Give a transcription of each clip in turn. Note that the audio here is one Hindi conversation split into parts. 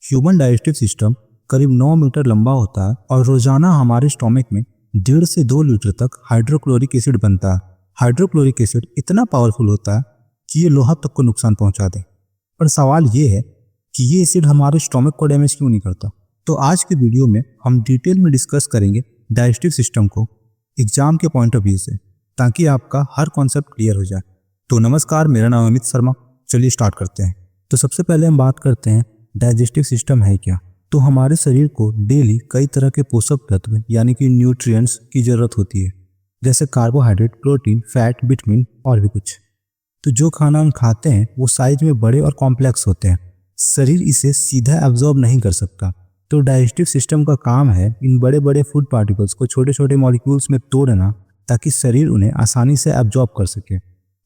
ह्यूमन डाइजेस्टिव सिस्टम करीब 9 मीटर लंबा होता है और रोजाना हमारे स्टोमक में 1.5 से 2 लीटर तक हाइड्रोक्लोरिक एसिड बनता है। हाइड्रोक्लोरिक एसिड इतना पावरफुल होता है कि ये लोहा तक को नुकसान पहुंचा दे। पर सवाल ये है कि ये एसिड हमारे स्टोमक को डैमेज क्यों नहीं करता। तो आज के वीडियो में हम डिटेल में डिस्कस करेंगे डाइजेस्टिव सिस्टम को एग्जाम के पॉइंट ऑफ व्यू से, ताकि आपका हर कॉन्सेप्ट क्लियर हो जाए। तो नमस्कार, मेरा नाम अमित शर्मा। चलिए स्टार्ट करते हैं। तो सबसे पहले हम बात करते हैं डाइजेस्टिव सिस्टम है क्या। तो हमारे शरीर को डेली कई तरह के पोषक तत्व यानी कि न्यूट्रिएंट्स की जरूरत होती है, जैसे कार्बोहाइड्रेट, प्रोटीन, फैट, विटामिन और भी कुछ। तो जो खाना हम खाते हैं वो साइज में बड़े और कॉम्प्लेक्स होते हैं, शरीर इसे सीधा एब्जॉर्ब नहीं कर सकता। तो डाइजेस्टिव सिस्टम का काम है इन बड़े बड़े फूड पार्टिकल्स को छोटे छोटे मॉलिक्यूल्स में तोड़ना, ताकि शरीर उन्हें आसानी से एब्जॉर्ब कर सके।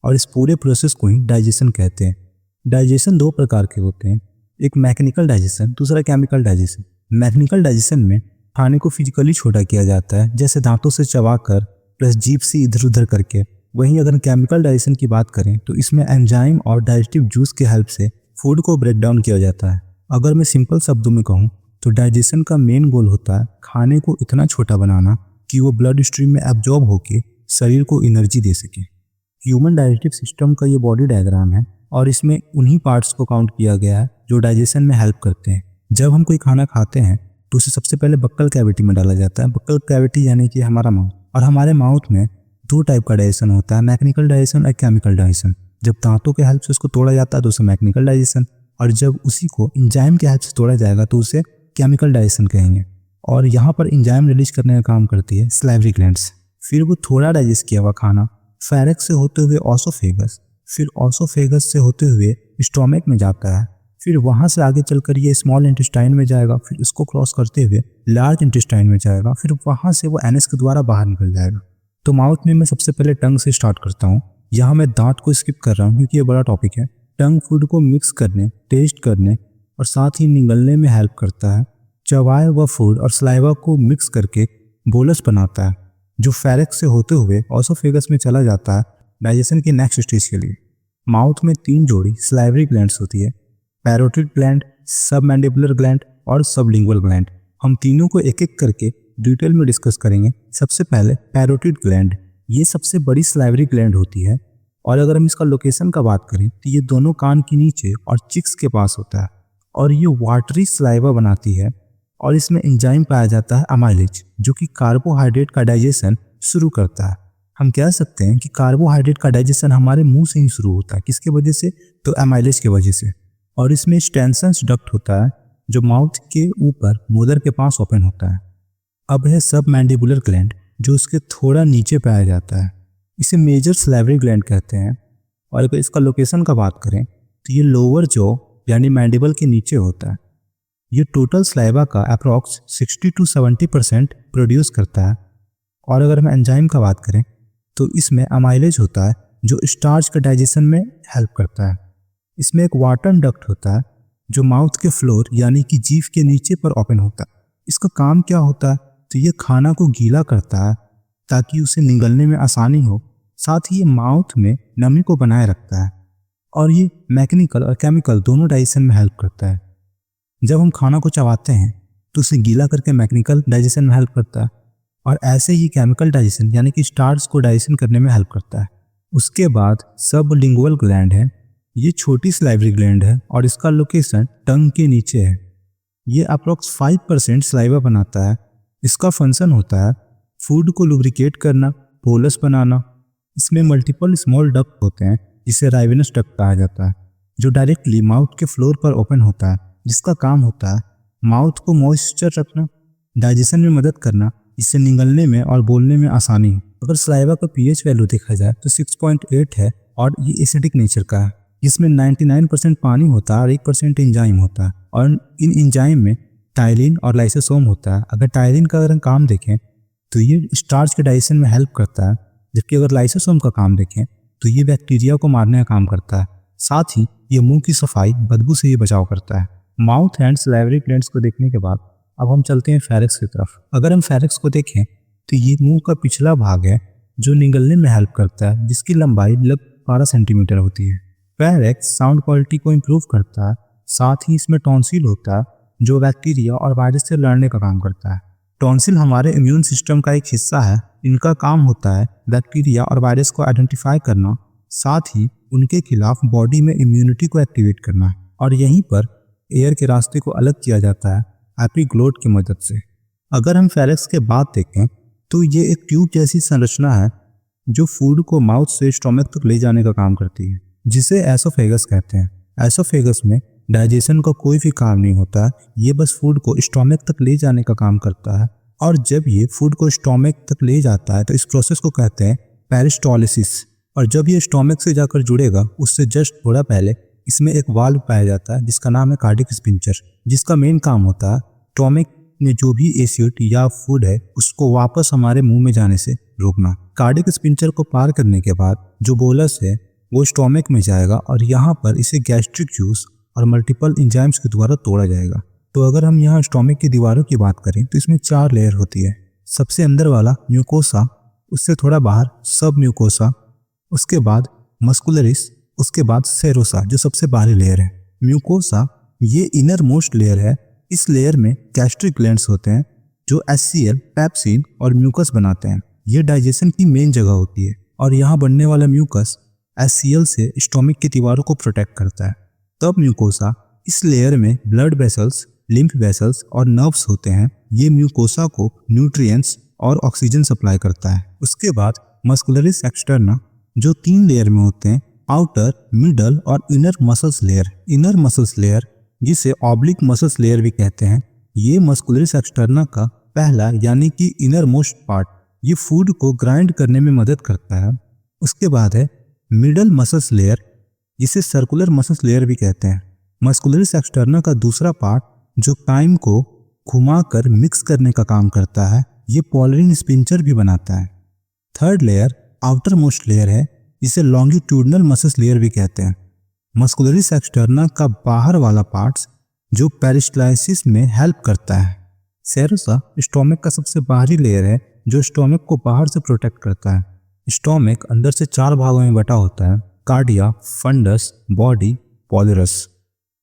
और इस पूरे प्रोसेस को ही डाइजेशन कहते हैं। डाइजेशन 2 प्रकार के होते हैं, एक मैकेनिकल डाइजेशन, दूसरा केमिकल डाइजेशन। मैकेनिकल डाइजेशन में खाने को फिजिकली छोटा किया जाता है, जैसे दांतों से चबाकर प्लस जीभ से इधर उधर करके। वहीं अगर केमिकल डाइजेशन की बात करें तो इसमें एंजाइम और डाइजेस्टिव जूस के हेल्प से फूड को ब्रेक डाउन किया जाता है। अगर मैं सिंपल शब्दों में कहूँ तो डाइजेशन का मेन गोल होता है खाने को इतना छोटा बनाना कि वो ब्लड स्ट्रीम में एब्जॉर्ब होकर शरीर को एनर्जी दे सके। ह्यूमन डाइजेस्टिव सिस्टम का ये बॉडी डायग्राम है और इसमें उन्हीं पार्ट्स को काउंट किया गया है जो डाइजेशन में हेल्प करते हैं। जब हम कोई खाना खाते हैं तो उसे सबसे पहले बक्कल कैविटी में डाला जाता है। बक्कल कैविटी यानी कि हमारा माउथ। और हमारे माउथ में 2 टाइप का डाइजेशन होता है, मैकेनिकल डाइजेशन और केमिकल डाइजेशन। जब दांतों के हेल्प से उसको तोड़ा जाता है तो उसे मैकेनिकल डाइजेशन, और जब उसी को एंजाइम के हेल्प से तोड़ा जाएगा तो उसे केमिकल डाइजेशन कहेंगे। और यहाँ पर एंजाइम रिलीज करने का काम करती है सलाइवरी ग्लैंड्स। फिर वो थोड़ा डाइजेस्ट किया हुआ खाना फेरेक्स से होते हुए ऑसोफेगस, फिर ऑसोफेगस से होते हुए स्टोमक में जाता है। फिर वहाँ से आगे चलकर ये स्मॉल इंटेस्टाइन में जाएगा, फिर इसको क्रॉस करते हुए लार्ज इंटेस्टाइन में जाएगा, फिर वहाँ से वो एनएस के द्वारा बाहर निकल जाएगा। तो माउथ में मैं सबसे पहले टंग से स्टार्ट करता हूँ। यहाँ मैं दांत को स्किप कर रहा हूँ क्योंकि ये बड़ा टॉपिक है। टंग फूड को मिक्स करने, टेस्ट करने और साथ ही निगलने में हेल्प करता है। चबाए हुआ फूड और सलाइवा को मिक्स करके बोलस बनाता है, जो फेरेक्स से होते हुए ऑसोफेगस में चला जाता है डाइजेशन के नेक्स्ट स्टेज के लिए। माउथ में 3 जोड़ी सलाइवरी ग्लैंड्स होती है, पैरोटिड ग्लैंड, सबमैंडिबुलर ग्लैंड और सबलिंगुअल ग्लैंड। हम तीनों को एक एक करके डिटेल में डिस्कस करेंगे। सबसे पहले पैरोटिड ग्लैंड, ये सबसे बड़ी सलाइवरी ग्लैंड होती है। और अगर हम इसका लोकेशन का बात करें तो ये दोनों कान के नीचे और चिक्स के पास होता है, और ये वाटरी सलाइवा बनाती है। और इसमें एंजाइम पाया जाता है अमाइलेज, जो कि कार्बोहाइड्रेट का डाइजेशन शुरू करता है। हम कह सकते हैं कि कार्बोहाइड्रेट का डाइजेशन हमारे मुंह से ही शुरू होता है। किसके वजह से? तो अमाइलेज की वजह से। और इसमें स्टेंसन डक्ट होता है जो माउथ के ऊपर मोदर के पास ओपन होता है। अब है सब मैंडिबुलर ग्लैंड, जो उसके थोड़ा नीचे पाया जाता है। इसे मेजर सलाइवरी ग्लैंड कहते हैं। और अगर इसका लोकेशन का बात करें तो ये लोअर जॉ यानी मैंडिबल के नीचे होता है। ये टोटल सलाइवा का अप्रॉक्स 60 to 70% प्रोड्यूस करता है। और अगर हम एंजाइम का बात करें तो इसमें अमाइलेज होता है जो स्टार्च के डाइजेशन में हेल्प करता है। इसमें एक वाटन डक्ट होता है जो माउथ के फ्लोर यानी कि जीभ के नीचे पर ओपन होता है। इसका काम क्या होता है? तो ये खाना को गीला करता है ताकि उसे निगलने में आसानी हो। साथ ही ये माउथ में नमी को बनाए रखता है। और ये मैकेनिकल और केमिकल दोनों डाइजेशन में हेल्प करता है। जब हम खाना को चबाते हैं तो उसे गीला करके मैकेनिकल डाइजेशन में हेल्प करता है, और ऐसे ही केमिकल डाइजेशन यानी कि स्टार्च को डाइजेशन करने में हेल्प करता है। उसके बाद सबलिंगुअल ग्लैंड है। ये छोटी सलाइवरी ग्लैंड है और इसका लोकेशन टंग के नीचे है। ये अप्रॉक्स 5% सलाइवा बनाता है। इसका फंक्शन होता है फूड को लुब्रिकेट करना, बोलस बनाना। इसमें मल्टीपल स्मॉल डक्ट होते हैं जिसे राइवेनस डक्ट कहा जाता है, जो डायरेक्टली माउथ के फ्लोर पर ओपन होता है, जिसका काम होता है माउथ को मॉइस्चर रखना, डाइजेशन में मदद करना, इससे निगलने में और बोलने में आसानी हो। अगर सलाइवा का पीएच वैल्यू देखा जाए तो 6.8 है और ये एसिडिक नेचर का है। इसमें 99% पानी होता है और 1% एंजाइम होता है। और इन एंजाइम में टायलिन और लाइसोसोम होता है। अगर टायलिन का अगर हम काम देखें तो ये स्टार्च के डाइजेशन में हेल्प करता है, जबकि अगर लाइसोसोम का काम देखें तो ये बैक्टीरिया को मारने का काम करता है। साथ ही ये मुंह की सफाई, बदबू से ये बचाव करता है। माउथ एंड सलाइवरी ग्लैंड्स को देखने के बाद अब हम चलते हैं फेरेक्स की तरफ। अगर हम फेरेक्स को देखें तो ये मुंह का पिछला भाग है जो निगलने में हेल्प करता है, जिसकी लंबाई लगभग 12 सेंटीमीटर होती है। फेरेक्स साउंड क्वालिटी को इम्प्रूव करता है। साथ ही इसमें टॉन्सिल होता है जो बैक्टीरिया और वायरस से लड़ने का काम करता है। टॉन्सिल हमारे इम्यून सिस्टम का एक हिस्सा है। इनका काम होता है बैक्टीरिया और वायरस को आइडेंटिफाई करना, साथ ही उनके खिलाफ बॉडी में इम्यूनिटी को एक्टिवेट करना। और यहीं पर एयर के रास्ते को अलग किया जाता है एपिग्लोट की मदद से। अगर हम फेरेक्स के बाद देखें तो ये एक ट्यूब जैसी संरचना है जो फूड को माउथ से स्टोमक तक ले जाने का काम करती है, जिसे एसोफेगस कहते हैं। एसोफेगस में डाइजेशन का कोई भी काम नहीं होता, ये बस फूड को स्टोमक तक ले जाने का काम करता है। और जब ये फूड को स्टोमक तक ले जाता है तो इस प्रोसेस को कहते हैं पेरिस्टोलिसिस। और जब ये स्टोमक से जाकर जुड़ेगा उससे जस्ट थोड़ा पहले इसमें एक वाल्व पाया जाता है जिसका नाम है कार्डिक स्पिंचर, जिसका मेन काम होता है स्टोमक में जो भी एसिड या फूड है उसको वापस हमारे मुंह में जाने से रोकना। कार्डिक स्पिंचर को पार करने के बाद जो बोलस है वो स्टोमक में जाएगा और यहाँ पर इसे गैस्ट्रिक जूस और मल्टीपल एंजाइम्स के द्वारा तोड़ा जाएगा। तो अगर हम यहाँ स्टोमक की दीवारों की बात करें तो इसमें 4 लेयर होती है। सबसे अंदर वाला म्यूकोसा, उससे थोड़ा बाहर सब म्यूकोसा, उसके बाद मस्कुलरिस, उसके बाद सेरोसा जो सबसे बाहरी लेयर है। म्यूकोसा ये इनर मोस्ट लेयर है। इस लेयर में गैस्ट्रिक ग्लैंड्स होते हैं जो एचसीएल, पेप्सिन और म्यूकस बनाते हैं। ये डाइजेशन की मेन जगह होती है और यहाँ बनने वाला म्यूकस एचसीएल से स्टोमक की दीवारों को प्रोटेक्ट करता है। तब म्यूकोसा इस लेयर में ब्लड वेसल्स, लिम्फ वेसल्स और नर्व्स होते हैं। ये म्यूकोसा को न्यूट्रिएंट्स और ऑक्सीजन सप्लाई करता है। उसके बाद मस्कुलरिस एक्सटर्ना जो 3 लेयर में होते हैं, आउटर, मिडल और inner muscles layer. Inner muscles layer जिसे ऑब्लिक मसल्स लेयर भी कहते हैं, ये मस्कुलरिस एक्सटर्ना का पहला यानी कि इनर मोस्ट पार्ट। ये फूड को ग्राइंड करने में मदद करता है। उसके बाद है मिडल मसल्स लेयर जिसे सर्कुलर मसल्स लेयर भी कहते हैं। मस्कुलरिस एक्सटर्ना का दूसरा पार्ट जो काइम को घुमाकर मिक्स करने का काम करता है, ये पॉलरिन स्पिंचर भी बनाता है। Third layer outer most layer है जिसे लॉन्गिट्यूडनल मसल्स लेयर भी कहते हैं। मस्कुलरिस एक्सटर्ना का बाहर वाला पार्ट्स जो पेरिस्टालिसिस में हेल्प करता है। सेरोसा स्टोमक का सबसे बाहरी लेयर है जो स्टोमक को बाहर से प्रोटेक्ट करता है। स्टोमक अंदर से 4 भागों में बटा होता है, cardia, fundus, body, pylorus.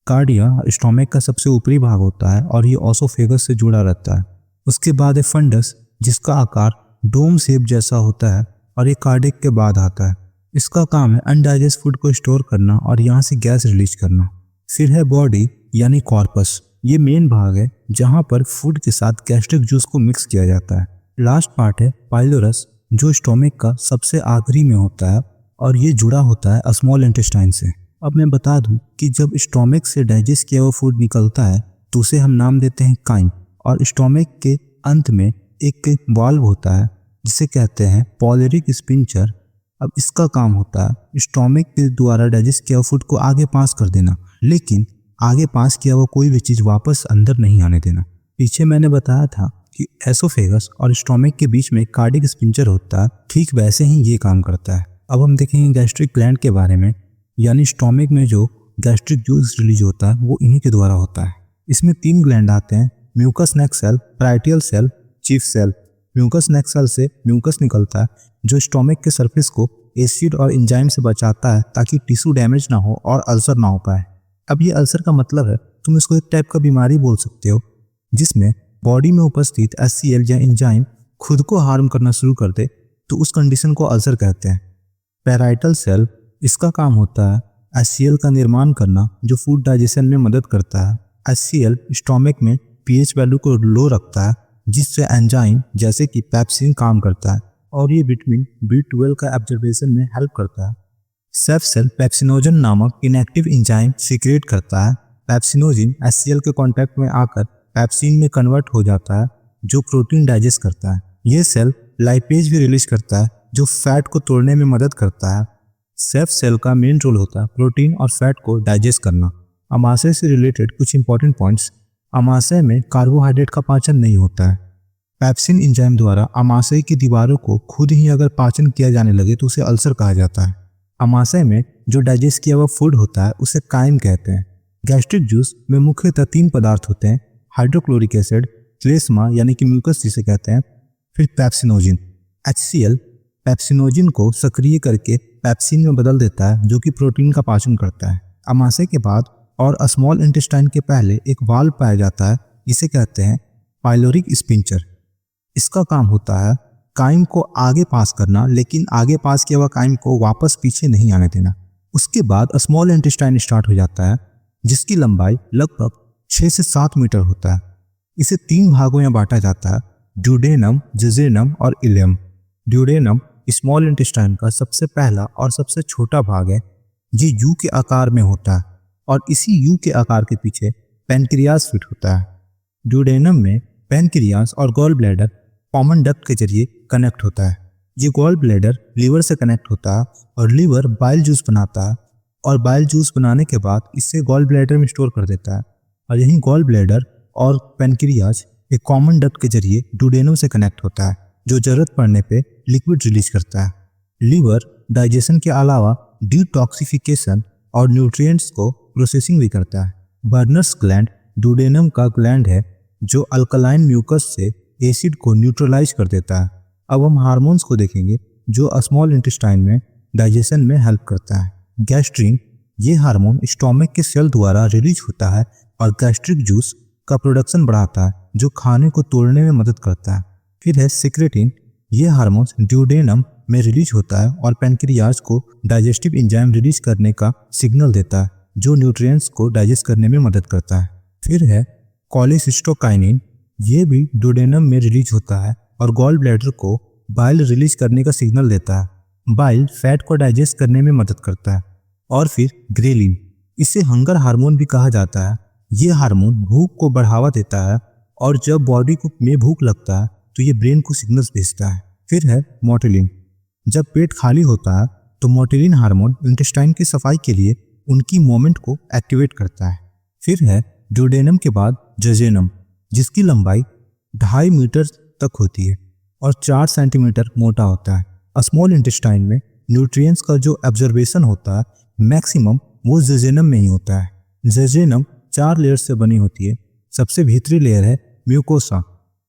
Cardia stomach का सबसे ऊपरी भाग होता है और ये ओसोफेगस से जुड़ा रहता है। उसके बाद है फंडस जिसका आकार डोम शेप जैसा होता है और ये कार्डिक के बाद आता है। इसका काम है अनडाइजेस्ट फूड को स्टोर करना और यहाँ से गैस रिलीज करना। फिर है बॉडी यानी कॉर्पस, ये मेन भाग है जहाँ पर फूड के साथ गैस्ट्रिक जूस को मिक्स किया जाता है। लास्ट पार्ट है पाइलोरस जो स्टोमक का सबसे आखिरी में होता है और ये जुड़ा होता है स्मॉल इंटेस्टाइन से। अब मैं बता दूं कि जब स्टोमक से डाइजेस्ट किया हुआ फूड निकलता है तो उसे हम नाम देते हैं काइम, और स्टोमक के अंत में एक वाल्व होता है जिसे कहते हैं पॉलरिक स्पिंचर। अब इसका काम होता है स्टोमक के द्वारा डाइजेस्ट किया हुआ फूड को आगे पास कर देना, लेकिन आगे पास किया हुआ कोई भी चीज़ वापस अंदर नहीं आने देना। पीछे मैंने बताया था कि एसोफेगस और स्टोमक के बीच में कार्डिक स्पिंचर होता है, ठीक वैसे ही ये काम करता है। अब हम देखेंगे गैस्ट्रिक ग्लैंड के बारे में, यानी स्टोमक में जो गैस्ट्रिक जूस रिलीज होता है वो इन्हीं के द्वारा होता है। इसमें 3 ग्लैंड आते हैं, mucus neck cell, parietal cell, chief cell. Mucus neck cell से म्यूकस निकलता है जो स्टोमक के सरफेस को एसिड और एंजाइम से बचाता है ताकि टिश्यू डैमेज ना हो और अल्सर ना हो पाए। अब ये अल्सर का मतलब है तुम इसको एक टाइप का बीमारी बोल सकते हो जिसमें बॉडी में उपस्थित एचसीएल या एंजाइम खुद को हार्म करना शुरू कर दे, तो उस कंडीशन को अल्सर कहते हैं। पैराइटल सेल, इसका काम होता है एचसीएल का निर्माण करना जो फूड डाइजेशन में मदद करता है। एचसीएल स्टोमक में पीएच वैल्यू को लो रखता है जिससे एंजाइम जैसे कि पेप्सिन काम करता है और ये विटामिन B12 का एब्जॉर्प्शन में हेल्प करता है। सेफ सेल पेप्सिनोजन नामक इनएक्टिव एंजाइम सीक्रेट करता है। पेप्सिनोजिन एचसीएल के कांटेक्ट में आकर पेप्सिन में कन्वर्ट हो जाता है जो प्रोटीन डाइजेस्ट करता है। ये सेल लाइपेज भी रिलीज करता है जो फैट को तोड़ने में मदद करता है। सेफ सेल का मेन रोल होता है प्रोटीन और फैट को डाइजेस्ट करना। अमाशय से रिलेटेड कुछ इंपॉर्टेंट पॉइंट्स। अमाशय में कार्बोहाइड्रेट का पाचन नहीं होता है। पेप्सिन एंजाइम द्वारा अमाशय की दीवारों को खुद ही अगर पाचन किया जाने लगे तो उसे अल्सर कहा जाता है। अमाशय में जो डाइजेस्ट किया हुआ फूड होता है उसे काइम कहते हैं। गैस्ट्रिक जूस में मुख्यतः 3 पदार्थ होते हैं, हाइड्रोक्लोरिक एसिड, क्लेस्मा यानी कि म्यूकस जिसे कहते हैं, फिर पेप्सिनोजिन। HCl पेप्सिनोजिन को सक्रिय करके पेप्सिन में बदल देता है जो कि प्रोटीन का पाचन करता है। अमाशय के बाद और स्मॉल इंटेस्टाइन के पहले एक वाल्व पाया जाता है, इसे कहते हैं पाइलोरिक स्पिंचर। इसका काम होता है काइम को आगे पास करना, लेकिन आगे पास किया हुआ काइम को वापस पीछे नहीं आने देना। उसके बाद स्मॉल इंटेस्टाइन स्टार्ट हो जाता है, जिसकी लंबाई लगभग 6 से 7 मीटर होता है। इसे 3 भागों में बांटा जाता है, ड्यूडेनम, जेजेनम और इलियम। ड्यूडेनम स्मॉल इंटेस्टाइन का सबसे पहला और सबसे छोटा भाग है। ये यू के आकार में होता है और इसी यू के आकार के पीछे पैनक्रियाज फिट होता है। ड्यूडेनम में पैनक्रियाज और गॉल ब्लैडर कॉमन डक्ट के जरिए कनेक्ट होता है। ये गॉल ब्लैडर लीवर से कनेक्ट होता है और लीवर बाइल जूस बनाता है और बाइल जूस बनाने के बाद इसे गॉल ब्लैडर में स्टोर कर देता है और यही गॉल ब्लैडर और पैनक्रियाज एक कॉमन डक्ट के जरिए ड्यूडेनम से कनेक्ट होता है, जो जरूरत पड़ने पे लिक्विड रिलीज करता है। लीवर डाइजेशन के अलावा डिटॉक्सिफिकेशन और न्यूट्रिएंट्स को प्रोसेसिंग भी करता है। बर्नर्स ग्लैंड ड्यूडेनम का ग्लैंड है जो अल्कलाइन म्यूकस से एसिड को न्यूट्रलाइज कर देता है। अब हम हार्मोन्स को देखेंगे जो स्मॉल इंटेस्टाइन में डाइजेशन में हेल्प करता है। गैस्ट्रिन, ये हार्मोन स्टोमक के सेल द्वारा रिलीज होता है और गैस्ट्रिक जूस का प्रोडक्शन बढ़ाता है जो खाने को तोड़ने में मदद करता है। फिर है सिक्रेटिन, ये हार्मोन ड्यूडेनम में रिलीज होता है और पैनक्रियाज को डाइजेस्टिव एंजाइम रिलीज करने का सिग्नल देता है जो न्यूट्रिएंट्स को डाइजेस्ट करने में मदद करता है। फिर है कोलेसिस्टोकाइनिन, ये भी ड्यूडेनम में रिलीज होता है और गॉल ब्लैडर को बाइल रिलीज करने का सिग्नल देता है। बाइल फैट को डाइजेस्ट करने में मदद करता है। और फिर ग्रेलिन, इसे हंगर हार्मोन भी कहा जाता है। ये हार्मोन भूख को बढ़ावा देता है और जब बॉडी को में भूख लगता है तो ये ब्रेन को सिग्नल्स भेजता है। फिर है मोटिलिन, जब पेट खाली होता है तो मोटिलिन हार्मोन इंटेस्टाइन की सफाई के लिए उनकी मूवमेंट को एक्टिवेट करता है। फिर है ड्यूडेनम के बाद जेजेनम, जिसकी लंबाई 2.5 मीटर तक होती है और 4 सेंटीमीटर मोटा होता है। स्मॉल इंटेस्टाइन में न्यूट्रिएंट्स का जो एब्जॉर्बेशन होता है मैक्सिमम वो जेजेनम में ही होता है। जेजेनम 4 लेयर से बनी होती है। सबसे भीतरी लेयर है म्यूकोसा,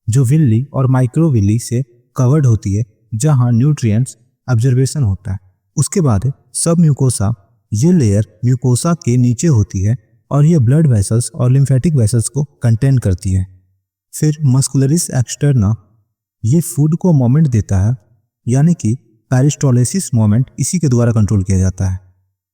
जो विल्ली और माइक्रोविल्ली से कवर्ड होती है, जहां न्यूट्रिएंट्स एब्जॉर्बेशन होता है। उसके बाद है सब म्यूकोसा, ये लेयर म्यूकोसा के नीचे होती है और ये ब्लड वेसल्स और लिम्फेटिक वेसल्स को कंटेन करती है। फिर मस्कुलरिस एक्सटर्ना, ये फूड को मोमेंट देता है, यानी कि पेरिस्टोलिसिस मोमेंट इसी के द्वारा कंट्रोल किया जाता है।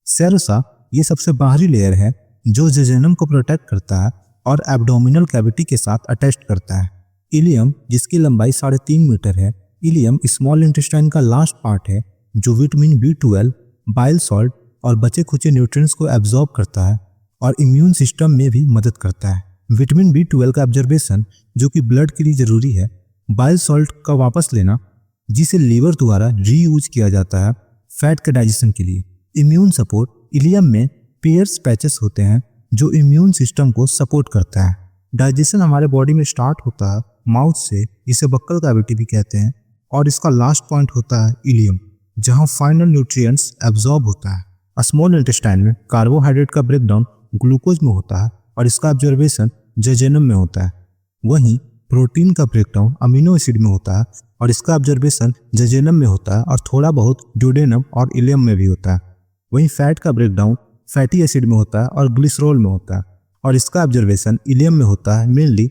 सेरोसा, ये सबसे बाहरी लेयर है जो जेजेनम को प्रोटेक्ट करता है और एब्डोमिनल कैविटी के साथ अटैच करता है। इलियम, जिसकी लंबाई 3.5 मीटर है। इलियम स्मॉल इंटेस्टाइन का लास्ट पार्ट है जो विटामिन B12, बाइल सॉल्ट और बचे खुचे न्यूट्रिएंट्स को एब्जॉर्ब करता है और इम्यून सिस्टम में भी मदद करता है। विटामिन B12 का एब्जॉर्बेशन जो कि ब्लड के लिए जरूरी है, बाइल सॉल्ट का वापस लेना जिसे लीवर द्वारा रीयूज किया जाता है फैट के डाइजेशन के लिए। इम्यून सपोर्ट, इलियम में पेयर्स पैचेस होते हैं जो इम्यून सिस्टम को सपोर्ट करता है। डाइजेशन हमारे बॉडी में स्टार्ट होता है माउथ से, इसे बक्कल कैविटी भी कहते हैं, और इसका लास्ट पॉइंट होता है इलियम, जहां फाइनल न्यूट्रिएंट्स एब्जॉर्ब होता है। स्मॉल इंटेस्टाइन में कार्बोहाइड्रेट का ब्रेकडाउन ग्लूकोज में होता है और इसका एब्जॉर्बेशन जेजेनम में होता है। वहीं प्रोटीन का ब्रेकडाउन अमीनो एसिड में होता है और इसका एब्जॉर्बेशन जेजेनम में होता है और थोड़ा बहुत ड्यूडेनम और इलियम में भी होता है। वहीं फैट का ब्रेकडाउन फैटी एसिड में होता है और ग्लिसरॉल में होता है और इसका एब्जॉर्बेशन इलियम में होता है मेनली,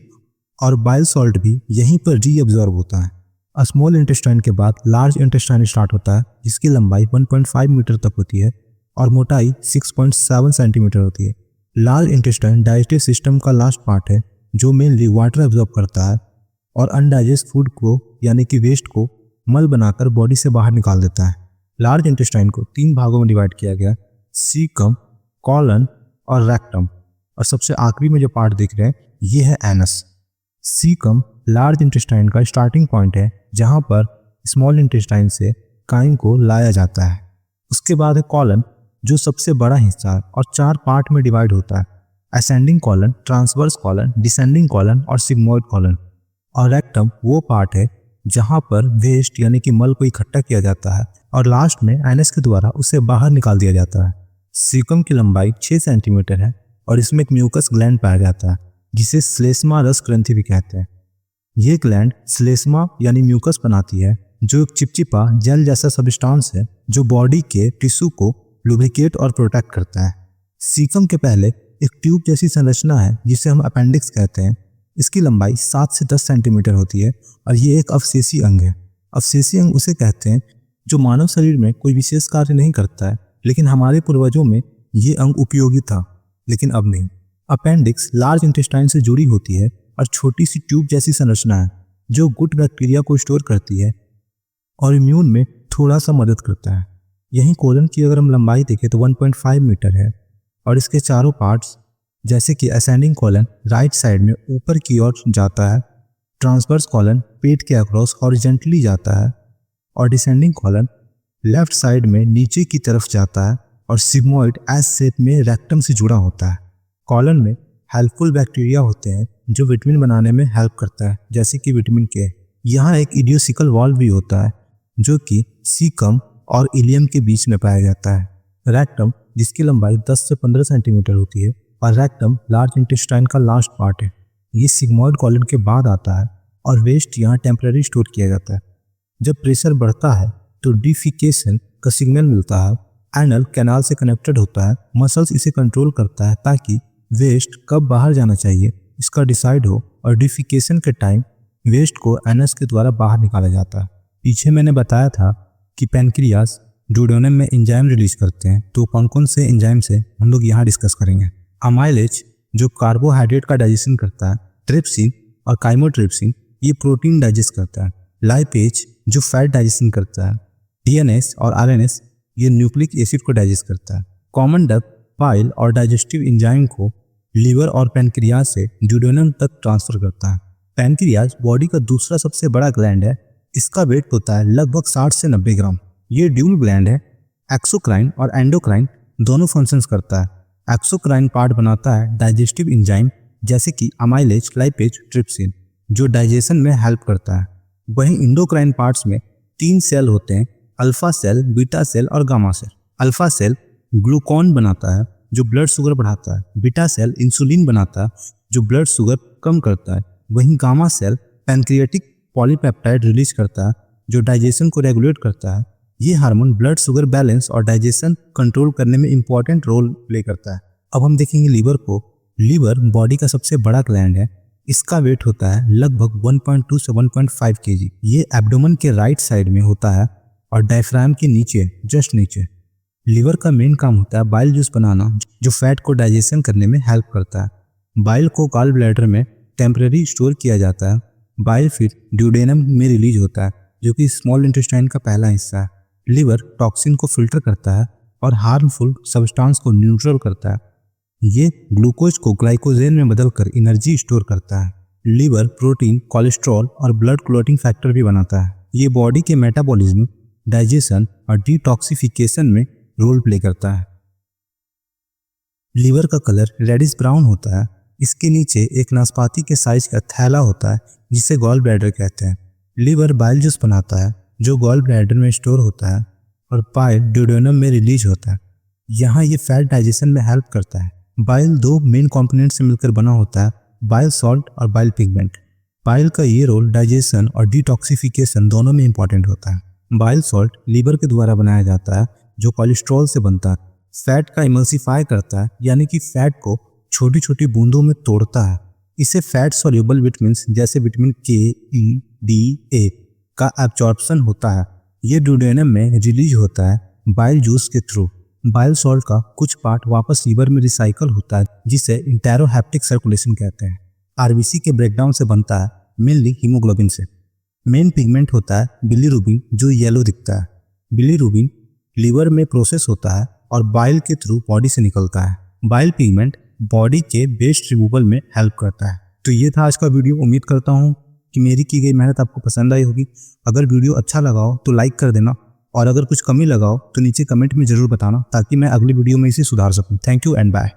और बाइल सॉल्ट भी यहीं पर रीअब्जॉर्ब होता है। स्मॉल इंटेस्टाइन के बाद लार्ज इंटेस्टाइन स्टार्ट होता है, जिसकी लंबाई 1.5 मीटर तक होती है और मोटाई 6.7 सेंटीमीटर होती है। लार्ज इंटेस्टाइन डाइजेस्टिव सिस्टम का लास्ट पार्ट है जो मेनली वाटर एब्जॉर्ब करता है और अनडाइजेस्ट फूड को यानी कि वेस्ट को मल बनाकर बॉडी से बाहर निकाल देता है। लार्ज इंटेस्टाइन को 3 भागों में डिवाइड किया गया, सीकम, कॉलन और रेक्टम, और सबसे आखिरी में जो पार्ट दिख रहे हैं ये है एनस। सीकम लार्ज इंटेस्टाइन का स्टार्टिंग पॉइंट है जहां पर स्मॉल इंटेस्टाइन से काइम को लाया जाता है। उसके बाद है कॉलन जो सबसे बड़ा हिस्सा है और 4 पार्ट में डिवाइड होता है, ascending colon, transverse colon, descending colon और सिग्मोइड कॉलन। और रेक्टम वो पार्ट है जहां पर वेस्ट यानी कि मल को इकट्ठा किया जाता है और लास्ट में एनस के द्वारा उसे बाहर निकाल दिया जाता है। सीकम की लंबाई 6 सेंटीमीटर है और इसमें एक म्यूकस ग्लैंड पाया जाता है जिसे श्लेष्मा रस ग्रंथि भी कहते हैं। ये ग्लैंड श्लेष्मा यानी म्यूकस बनाती है जो एक चिपचिपा जेल जैसा सब्सटेंस है जो बॉडी के टिश्यू को लुब्रिकेट और प्रोटेक्ट करता है। सीकम के पहले एक ट्यूब जैसी संरचना है जिसे हम अपेंडिक्स कहते हैं। इसकी लंबाई 7 से 10 सेंटीमीटर होती है और ये एक अवशेषी अंग है। अवशेषी अंग उसे कहते हैं जो मानव शरीर में कोई विशेष कार्य नहीं करता है, लेकिन हमारे पूर्वजों में ये अंग उपयोगी था, लेकिन अब नहीं। अपेंडिक्स लार्ज इंटेस्टाइन से जुड़ी होती है और छोटी सी ट्यूब जैसी संरचना है जो गुड बैक्टीरिया को स्टोर करती है और इम्यून में थोड़ा सा मदद करता है। यहीं कोलन की अगर हम लंबाई देखें तो 1.5 मीटर है और इसके चारों पार्ट्स जैसे कि असेंडिंग कॉलन राइट साइड में ऊपर की ओर जाता है, ट्रांसवर्स कॉलन पेट के अक्रॉस हॉरिजॉन्टली जाता है और डिसेंडिंग कॉलन लेफ्ट साइड में नीचे की तरफ जाता है और सिग्मोइड एस शेप में रेक्टम से जुड़ा होता है। कॉलन में हेल्पफुल बैक्टीरिया होते हैं जो विटामिन बनाने में हेल्प करता है, जैसे कि विटामिन के। यहाँ एक इडियोसिकल वाल्व भी होता है जो कि सीकम और इलियम के बीच में पाया जाता है। रेक्टम जिसकी लंबाई 10 से 15 सेंटीमीटर होती है और रेक्टम लार्ज इंटेस्टाइन का लास्ट पार्ट है। ये सिग्मोइड कॉलन के बाद आता है और वेस्ट यहाँ टेम्पररी स्टोर किया जाता है। जब प्रेशर बढ़ता है तो डिफिकेशन का सिग्नल मिलता है, एनल कैनाल से कनेक्टेड होता है, मसल्स इसे कंट्रोल करता है ताकि वेस्ट कब बाहर जाना चाहिए इसका डिसाइड हो और डिफिकेशन के टाइम वेस्ट को एनस के द्वारा बाहर निकाला जाता है। पीछे मैंने बताया था कि पैनक्रियाज ड्यूडेनम में एंजाइम रिलीज करते हैं, तो कौन कौन से एंजाइम से हम लोग यहाँ डिस्कस करेंगे। अमाइलेज जो कार्बोहाइड्रेट का डाइजेशन करता है, ट्रिप्सिन और काइमोट्रिप्सिन ये प्रोटीन डाइजेस्ट करता है, लाइपेज जो फैट डाइजेशन करता है, डीएनएस और आरएनएस ये न्यूक्लिक एसिड को डाइजेस्ट करता है। कॉमन डक्ट पाइल और डाइजेस्टिव एंजाइम को लीवर और पैनक्रियाज से ड्यूडेनम तक ट्रांसफर करता है। पैनक्रियाज बॉडी का दूसरा सबसे बड़ा ग्लैंड है। इसका वेट होता है लगभग 60 से 90 ग्राम। ये ड्यूल ग्लैंड है। एक्सोक्राइन और एंडोक्राइन दोनों फंक्शंस करता है। एक्सोक्राइन पार्ट बनाता है डाइजेस्टिव एंजाइम जैसे कि अमाइलेज, लाइपेज, ट्रिप्सिन जो डाइजेशन में हेल्प करता है। वहीं इंडोक्राइन पार्ट्स में 3 सेल होते हैं, अल्फा सेल, बीटा सेल और gamma cell. Alpha cell glucagon बनाता है जो ब्लड शुगर बढ़ाता है, बीटा सेल इंसुलिन बनाता है जो ब्लड शुगर कम करता है, वहीं gamma cell pancreatic polypeptide release करता है जो डाइजेशन को रेगुलेट करता है। ये हार्मोन ब्लड शुगर बैलेंस और डाइजेशन कंट्रोल करने में इंपॉर्टेंट रोल प्ले करता है। अब हम देखेंगे लीवर को। लीवर बॉडी का सबसे बड़ा ग्लैंड है। इसका वेट होता है लगभग 1.2 से 1.5 kg। ये एब्डोमेन के राइट साइड में होता है और डायफ्राम के नीचे, जस्ट नीचे। लीवर का मेन काम होता है बाइल जूस बनाना जो फैट को डाइजेशन करने में हेल्प करता है। बाइल को गॉल ब्लैडर में टेम्पररी स्टोर किया जाता है। बाइल फिर ड्यूडेनम में रिलीज होता है जो कि स्मॉल इंटेस्टाइन का पहला हिस्सा है। लीवर टॉक्सिन को फिल्टर करता है और हार्मफुल सब्सटेंस को न्यूट्रल करता है। ये ग्लूकोज को ग्लाइकोजेन में बदलकर एनर्जी स्टोर करता है। लीवर प्रोटीन, कोलेस्ट्रॉल और ब्लड क्लॉटिंग फैक्टर भी बनाता है। ये बॉडी के मेटाबॉलिज्म, डाइजेशन और डिटॉक्सिफिकेशन में रोल प्ले करता है। लीवर का कलर रेडिश ब्राउन होता है। इसके नीचे एक नाशपाती के साइज का थैला होता है जिसे गॉल ब्लैडर कहते हैं। लीवर बाइल जूस बनाता है जो गॉल ब्लैडर में स्टोर होता है और बाइल ड्यूडेनम में रिलीज होता है। यहाँ ये फैट डाइजेशन में हेल्प करता है। बाइल 2 मेन कंपोनेंट से मिलकर बना होता है, बाइल सॉल्ट और बाइल पिगमेंट। बाइल का ये रोल डाइजेशन और डिटॉक्सिफिकेशन दोनों में इंपॉर्टेंट होता है। बाइल सॉल्ट लीवर के द्वारा बनाया जाता है जो कोलेस्ट्रॉल से बनता है। फैट का इमल्सिफाई करता है, यानी कि फैट को छोटी छोटी बूंदों में तोड़ता है। इसे फैट सॉल्युबल विटामिन जैसे विटामिन के, ई, डी, ए का एब्जॉर्प्शन होता है। ये ड्यूडेनम में रिलीज होता है बाइल जूस के थ्रू। बाइल सॉल्ट का कुछ पार्ट वापस लीवर में रिसाइकल होता है जिसे इंटेरोहेप्टिक सर्कुलेशन कहते हैं। आरबीसी के ब्रेकडाउन से बनता है, मेनली हीमोग्लोबिन से। मेन पिगमेंट होता है बिलीरुबिन जो येलो दिखता है। बिलीरुबिन लीवर में प्रोसेस होता है और बाइल के थ्रू बॉडी से निकलता है। बाइल पिगमेंट बॉडी के वेस्ट रिमूवल में हेल्प करता है। तो ये था आज का वीडियो। उम्मीद करता हूँ कि मेरी की गई मेहनत आपको पसंद आई होगी। अगर वीडियो अच्छा लगा हो तो लाइक कर देना और अगर कुछ कमी लगा हो तो नीचे कमेंट में ज़रूर बताना ताकि मैं अगली वीडियो में इसे सुधार सकूँ। Thank you and bye.